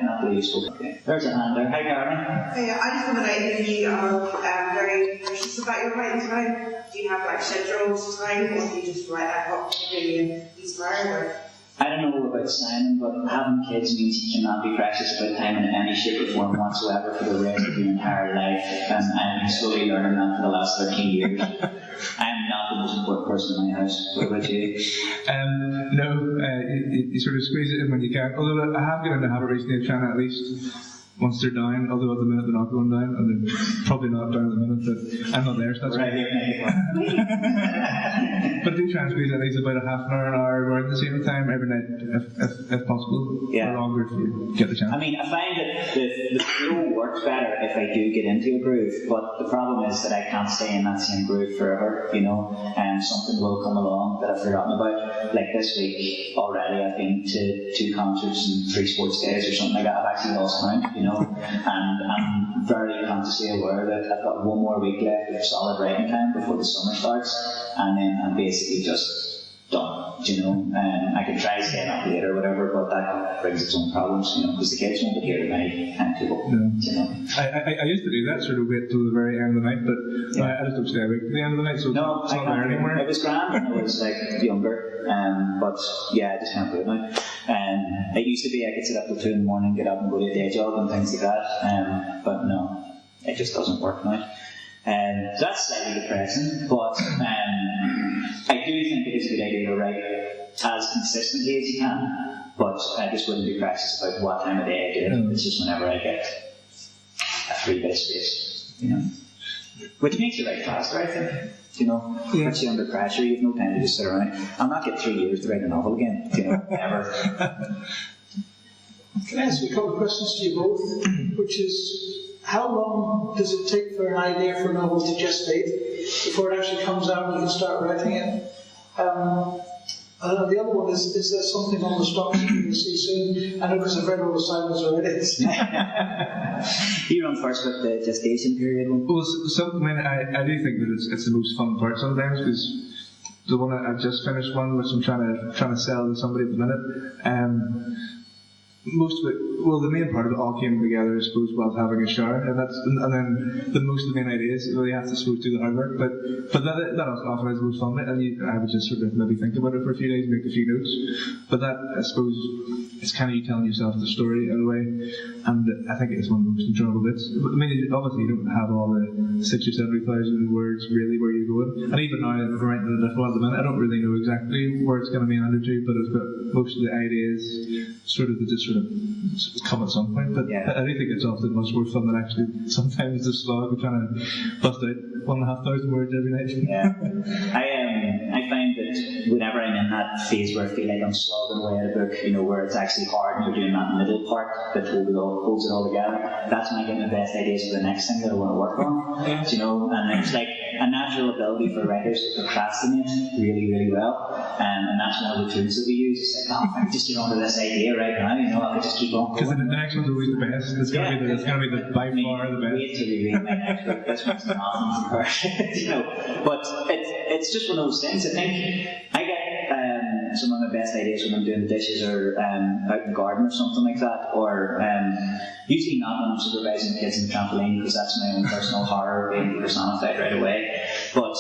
not really useful. Okay. There's a hand there. Hi, Caroline. Hey, I just wanted to know if you are very precious about your writing time. Do you have like scheduled time, or do you just write ad hoc really inspired? I don't know about Simon, but having kids means you cannot be precious about time in any shape or form whatsoever for the rest of your entire life. And I'm slowly learning that for the last 13 years. I'm not the most important person in my house. What about you? No, you sort of squeeze it in when you can. Although I have got into the habit recently of trying to at least, once they're down, although at the minute they're not going down, and they're probably not down at the minute, but I'm not there, so that's right. But do try and squeeze at least about a half an hour around the same time every night, if possible, or longer if you get the chance. I mean, I find that the flow works better if I do get into a groove, but the problem is that I can't stay in that same groove forever, you know, and something will come along that I've forgotten about. Like this week already, I've been to 2 concerts and 3 sports days or something like that. I've actually lost count, you know. And I'm very consciously aware that I've got 1 more week left of solid writing time before the summer starts, and then I'm basically just done, you know. I could try staying up late or whatever, but that brings its own problems, you know, because the kids won't adhere to my timetable, you know. I used to do that, sort of wait till the very end of the night, but I just don't stay awake till the end of the night, so no, it's not there anymore. It was grand when I was like younger, but I just can't do it now. It used to be I could sit up till 2 in the morning, get up and go to a day job and things like that, but no, it just doesn't work now. So that's slightly depressing, but I do think it is a good idea to write as consistently as you can, but I just wouldn't be precious about what time of day I do it. It's just whenever I get a free bit of space, you know. Which makes you write faster, I think. You know, puts you under pressure, you have no time to just sit around. I'll not get 3 years to write a novel again, you know, ever. Can I ask you a couple of questions to you both? Which is, how long does it take for an idea for a novel to gestate before it actually comes out and you can start writing it? The other one is there something on the stock that you can see soon? I know because I've read all the Simons already. You run first with the gestation period one. Well, I do think that it's the most fun part sometimes, because the one I've just finished one, which I'm trying to sell to somebody at the minute. Most of it, the main part of it all came together, I suppose, while having a shower, and then the most of the main ideas really have to do the hard work. But that often is the most fun bit, and I would just sort of maybe think about it for a few days, make a few notes. But that, I suppose, it's kind of you telling yourself the story in a way, and I think it's one of the most enjoyable bits. I mean, obviously you don't have all the 60,000 or 70,000 words really where you're going, and even now I'm writing a different one at the minute, I don't really know exactly where it's going to be handed to, but I've got most of the ideas sort of come at some point, but I do think it's often much more fun than actually sometimes the slog of trying to bust out 1,500 words every night. Yeah, I find that whenever I'm in that phase where I feel like I'm slogging away at a book, you know, where it's actually hard and you're doing that middle part that holds it all together, that's when I get my best ideas for the next thing that I want to work on, you know, and there's like a natural ability for writers to procrastinate really, really well, and that's one of the tools that we use. It's like, if I could just get onto this idea right now, you know, I could just keep on. Because the next one's always the best. It's going to be the by far the best. Wait till you read my next book. This one's nonsense, you know. But it's just one of those things. I think I get some of my best ideas when I'm doing the dishes or out in the garden or something like that, or usually not when I'm supervising the kids in the trampoline, because that's my own personal horror being personified right away. But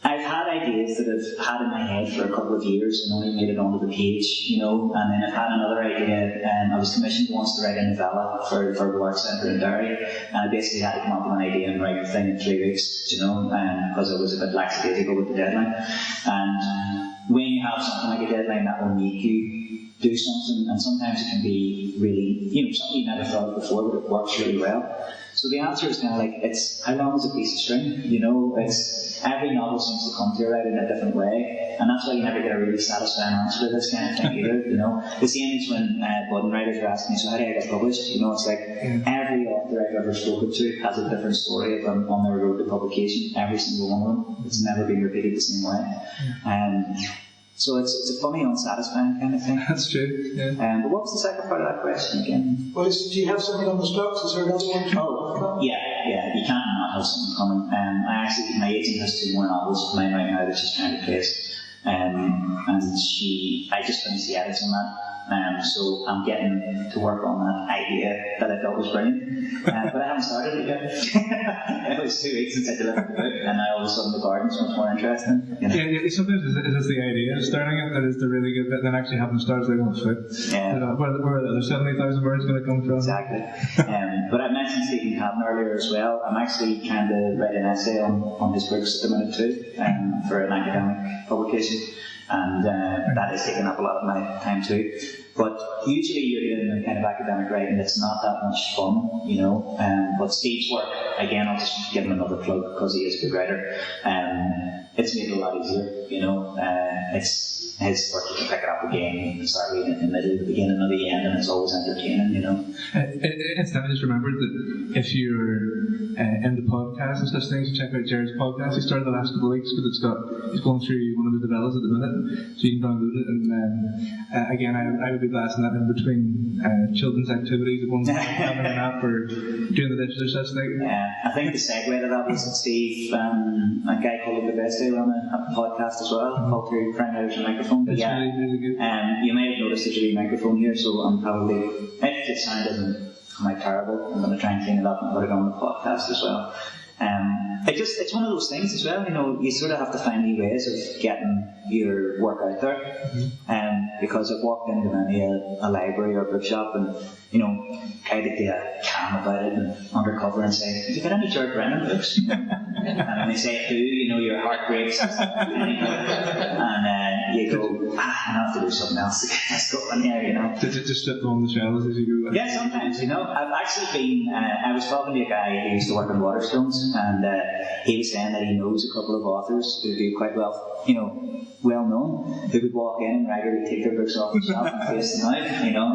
I've had ideas that I've had in my head for a couple of years and only made it onto the page, you know, and then I've had another idea. I was commissioned once to write a novella for the Arts Centre in Derry, and I basically had to come up with an idea and write the thing in 3 weeks, you know, because I was a bit lackadaisical with the deadline. And when you have something like a deadline that will make you do something, and sometimes it can be really, something you never thought of before, but it works really well. So the answer is kind of like, it's how long is a piece of string? It's every novel seems to come to you right in a different way, and that's why you never get a really satisfying answer to this kind of thing either. The same as when budding writers are asking me, so how do I get published? It's like every author I've ever spoken to has a different story on their road to publication. Every single one of them. It's never been repeated the same way. So it's a funny, unsatisfying kind of thing. That's true, yeah. But what was the second part of that question again? Well, do you have something on the stocks? Is there another one? Oh, yeah, you can't not have something coming. My agent has 2 more novels coming right now that she's trying to place. And I just finished the edits on that. So I'm getting to work on that idea that I thought was brilliant. But I haven't started it yet. It was 2 weeks since I delivered the book, and now all of a sudden the garden's much more interesting. Yeah, sometimes it's the idea of starting it that is the really good bit, then actually having to start is like, oh, shit. Yeah. Where are the other 70,000 words going to come from? Exactly. But I mentioned Stephen Cadden earlier as well. I'm actually trying to write an essay on his books at the minute too, for an academic publication. And that is taking up a lot of my time too. But usually you're doing the kind of academic writing that's not that much fun, But Steve's work, again, I'll just give him another plug because he is a good writer. It's made it a lot easier, It's his work, you can pick it up again, you can start reading it in the middle, the beginning, or the end, and it's always entertaining, Instead, I just remembered that if you're into podcasts and such things, check out Gerard's podcast. He started the last couple of weeks, but he's going through one of the developers at the minute, so you can download it. And again, I would be blasting that in between children's activities, one having a nap or doing the dishes or such thing. I think the segue to that was that Steve, a guy called The Best Day, run a podcast as well, called Through Prime Hours and Microphone. That's really good. You may have noticed there's a wee microphone here, so I'm probably, if the sound doesn't come out terrible, I'm going to try and clean it up and put it on the podcast as well. It's one of those things as well, you sort of have to find new ways of getting your work out there. Because I've walked into many a library or bookshop and, tried to do a cam about it and undercover and say, have you got any Gerard Brennan books? And when they say who, your heart breaks. And you go, I have to do something else to get this going here, Just slip on the shelves as you go. Yeah, sometimes, I've actually been, I was talking to a guy who used to work on Waterstones, and he was saying that he knows a couple of authors who do quite well known, who would walk in and regularly take their books off the shelf and face them out,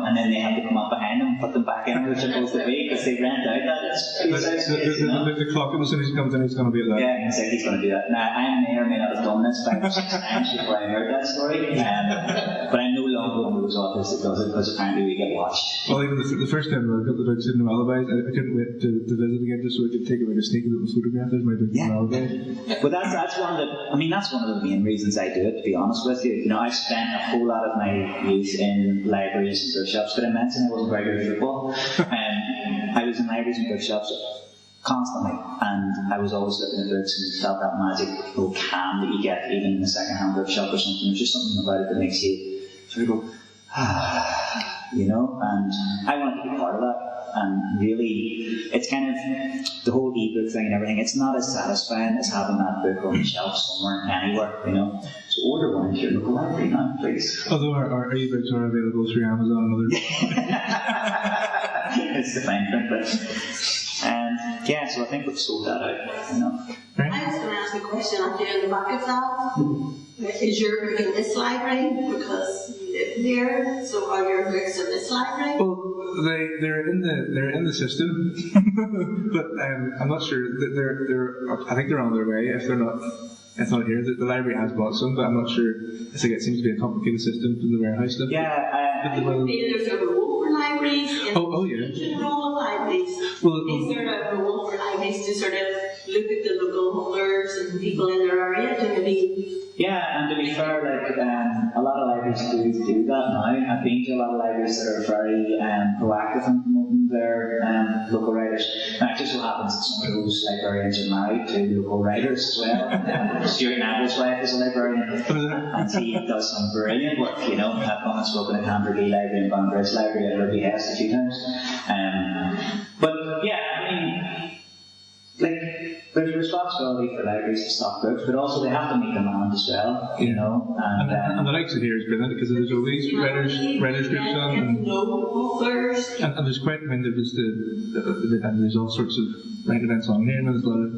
and then they have to come up behind them and put them back in where they're supposed to be because they rent out that space. The clock, as soon as he comes in, he's going to be like that. Yeah, he's like, he's going to do that. Now, I may or may not have done this 5 or 6 times before I heard that story, but I'm no longer one of those authors that does it because apparently we get watched. Well, even the first time I got the books in Alibis, I couldn't wait to visit again just so I could take a sneaky little photograph. There's my book in Alibis. But that's one of the main reasons I do it, to be honest with you. I've spent a whole lot of my youth in libraries and bookshops, but I mentioned I wasn't very good at football. I was in libraries and bookshops constantly, and I was always looking at books and felt that magic little calm that you get even in a second-hand bookshop or something. There's just something about it that makes you sort of go, and I wanted to be part of that. And really, it's kind of the whole e-book thing and everything. It's not as satisfying as having that book on the shelf somewhere, anywhere, So order one at your local library now, please. Although our e-books are available through Amazon and other. It's the fine print, but so I think we've sold that out. Right. I was going to ask a question after in the back of that. Is your book in this library because you live here? So are your books in this library? Well, they're in the system, but I'm not sure. I think they're on their way. If they're not, it's not here. The library has bought some, but I'm not sure. It seems to be a complicated system for the warehouse stuff. Yeah. There's a role for libraries. Oh yeah. There's a role of libraries. Well, is there a role for libraries to sort of look at the local holders and people in their area to maybe? Yeah, and to be fair, a lot of libraries do that now. I've been to a lot of libraries that are very proactive in promoting their local writers. And it just so happens that some of those librarians are married to local writers as well. Stuart Neville's wife is a librarian, and he does some brilliant work. I've gone and spoken at Hamburg Library and Bangor Library at her behest a few times. But yeah, I mean, There's a responsibility for libraries to stock books, but also they have to meet demand as well, you know. And the likes of here is brilliant because there's always writers groups on, and there's quite, I mean, there's all sorts of writing events on here, and there's a lot of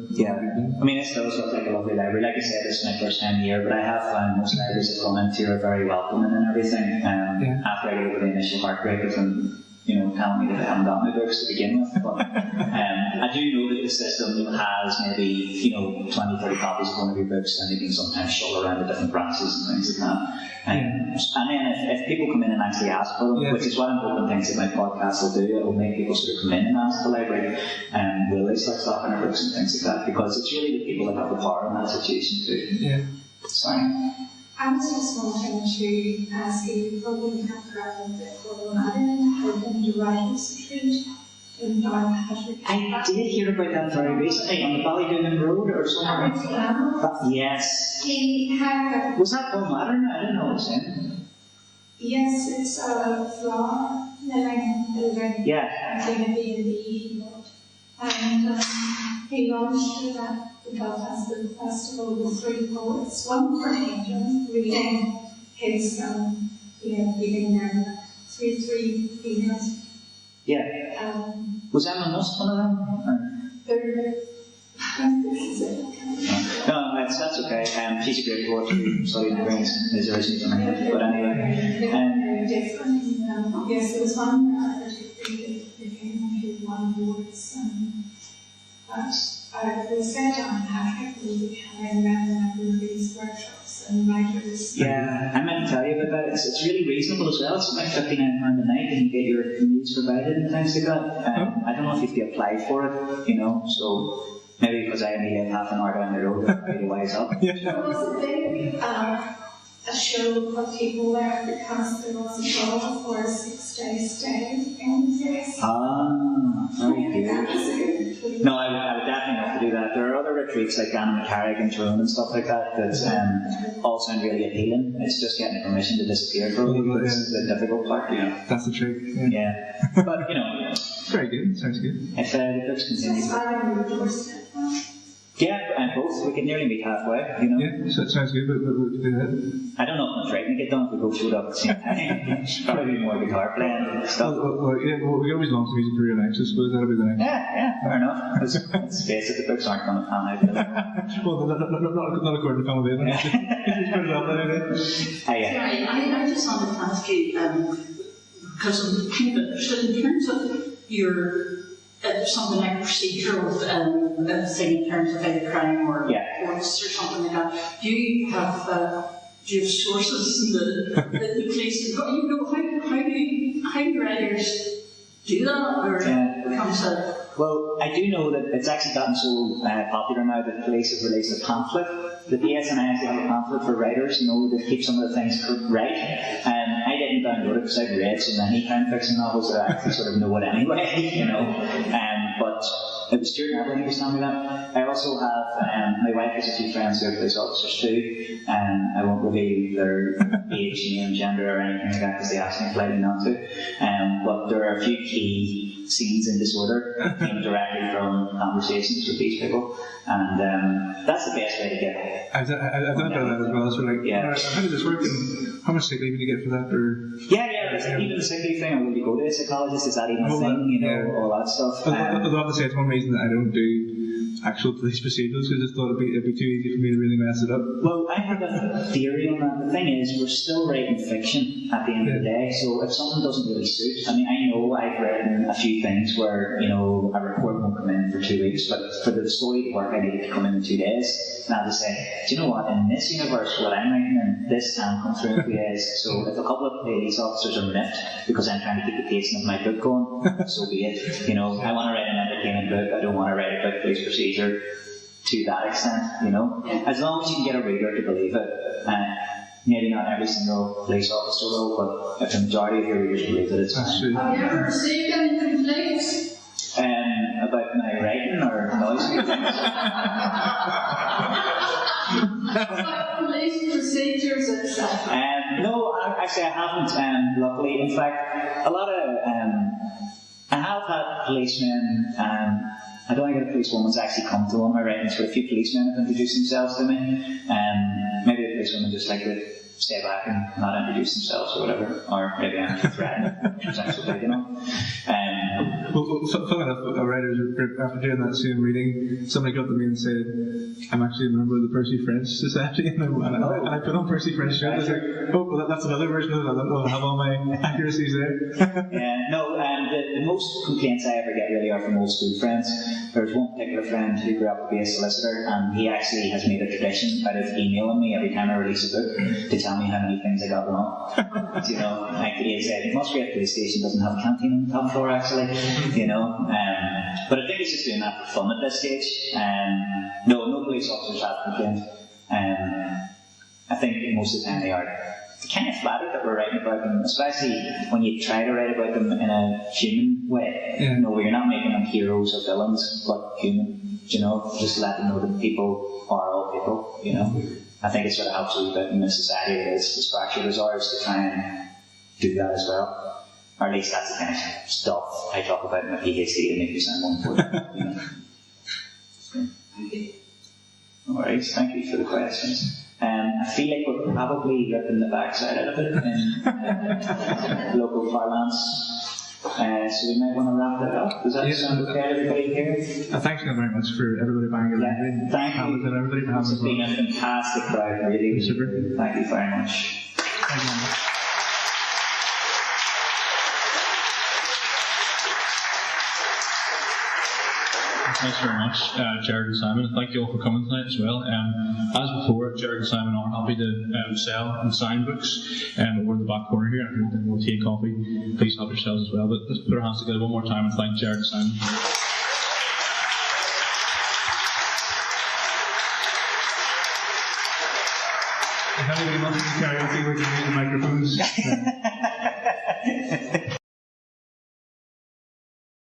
I mean, it's still sort of like a lovely library. Like I said, this is my first time here, but I have found most libraries that come into are very welcoming and everything. After I get over the initial heartbreak of them, you know, telling me that I haven't got my books to begin with. But I do know that the system has maybe, you know, 20, 30 copies of one of your books, and they can sometimes shuttle around to different branches and things like that. And then if people come in and actually ask for them, which is what I'm hoping things that my podcast will do, it will make people sort of come in and ask the library, and will they start stocking their books and things like that, because it's really the people that have the power in that situation too. Sorry. I was just wanting to ask you, probably have heard of the problematic or the writers retreat in Downpatrick. I did hear about that very recently on the Ballydoonan Road or somewhere. Yes. He had Was that Paul Mattern? I didn't know it was him. yes, it's a flower living building. Yeah. It's in a B&B, and he launched that the Belfast Book Festival with 3 poets, one for Angel, reading his, reading their three females. Yeah. Was Emma Must one of them? No, that's okay. She's a great poet who studied in Greens, is originally from England, but anyway. Very different. Yes, there was one particularly that became into one voice, but it was said on Patrick will be coming around a number of these workshops and writers. Yeah, I meant to tell you about that. It's really reasonable as well. It's about £59 a night, and you get your meals provided and things like that. I don't know if you have to apply for it, you know, so maybe because I only live half an hour down the road, I'll try to wise up. There was a big a show of people there because there was a goal for a 6-day stay in this. Very good. No, I would definitely have to do that. There are other retreats like Gannon and Tyrone and stuff like that that all sound really appealing. It's just getting the permission to disappear for a week that's the difficult part, you know. That's the trick. Yeah. But, you know. Very good, sounds good. If the books continue. So I don't know. Yeah, and both. We could nearly meet halfway, you know. Yeah, so it sounds good, but we'll do that. I don't know if I'm trying to get done if we both showed up at the same time. Probably more guitar playing and stuff. Well, we can always launch the music career next, I suppose that'll be the next. Yeah, fair enough. Let's face it, the books aren't going to pan out. Well, not according to Family Baby. He's put it up anyway. Sorry, I just wanted to ask you, because I'm kind of interested in terms of your something like procedural thing in terms of a crime or courts or something like that. Do you have sources in the police? You know, how do writers do that, or comes out? Well, I do know that it's actually gotten so popular now that police have released a pamphlet. The DSNI actually have a pamphlet for writers, you know, that keep some of the things right. I didn't download it because I've read so many crime fiction novels that I actually sort of know it anyway, you know. But it was Stuart Neville who was telling me that. I also have, my wife has a few friends who are police officers too, and I won't reveal their age, name, gender or anything like that because they asked me politely not to. But there are a few key scenes in disorder came directly from conversations with these people, and that's the best way to get it. I've done that as well, so like, how did this work and how much sick leave do you get for that? Or Even the sick leave thing, or will you go to a psychologist, is that even a thing, you know, all that stuff. I'd love to say it's one reason that I don't do actual police procedures, because I just thought it'd be too easy for me to really mess it up. Well, I have a theory on that. The thing is, we're still writing fiction at the end of the day, so if something doesn't really suit, I mean, I know I've written a few things where, you know, a report won't come in for 2 weeks, but for the story to work, I need it to come in 2 days. And I have to say, do you know what, in this universe, what I'm writing in, this can come through in 2 days, so if a couple of police officers are miffed because I'm trying to keep the pacing of my book going, so be it. You know, I want to write an entertaining book, I don't want to write about police procedure to that extent, you know. As long as you can get a reader to believe it, maybe not every single police officer will, but if the majority of your readers believe it, it's fine. Have you ever received any complaints? About my writing or noise? Police procedures, etc. No, actually I haven't, luckily. In fact, a lot of, I have had policemen I don't think a policewoman's actually come to one of my writings, but a few policemen have introduced themselves to me. Maybe the policewomen just like to stay back and not introduce themselves or whatever, or maybe I'm threatening, which is actually big, you know. Funny enough, a writer's group, after doing that same reading, somebody got to me and said, I'm actually a member of the Percy French Society, and I put on Percy French shirt. I was like, oh, well, that's another version of it. I don't know if I have all my accuracies there. The most complaints I ever get really are from old school friends. There's one particular friend who grew up to be a solicitor, and he actually has made a tradition out of emailing me every time I release a book to tell me how many things I got wrong. You know, like he said, Musgrave Police Station doesn't have a canteen on the top floor, actually. You know, but I think he's just doing that for fun at this stage. No police officers have complained. I think most of the time they are kind of flattered that we're writing about them, especially when you try to write about them in a human way. Yeah. You know, where you're not making them heroes or villains, but human. You know, just let them know that people are all people. You know, I think it sort of helps a wee bit in the society it is as fractured as ours to try and do that as well. Or at least that's the kind of stuff I talk about in my PhD to make you sound more important. You know. Thank you. Alright, thank you for the questions. I feel like we're probably ripping the backside out of it in local parlance. So we might want to wrap that up. Does that sound okay to everybody here? Thanks very much for everybody buying your library. Thank you. And everybody for having It's been a fantastic crowd, really. Super. Thank you very much. Thank you very much. Thanks very much, Gerard and Simon. Thank you all for coming tonight as well. As before, Gerard and Simon are happy to sell and sign books over in the back corner here. And we'll tea and coffee. Please help yourselves as well. But let's put our hands together one more time and thank Gerard and Simon. If anybody wants to carry on, we can use the microphones.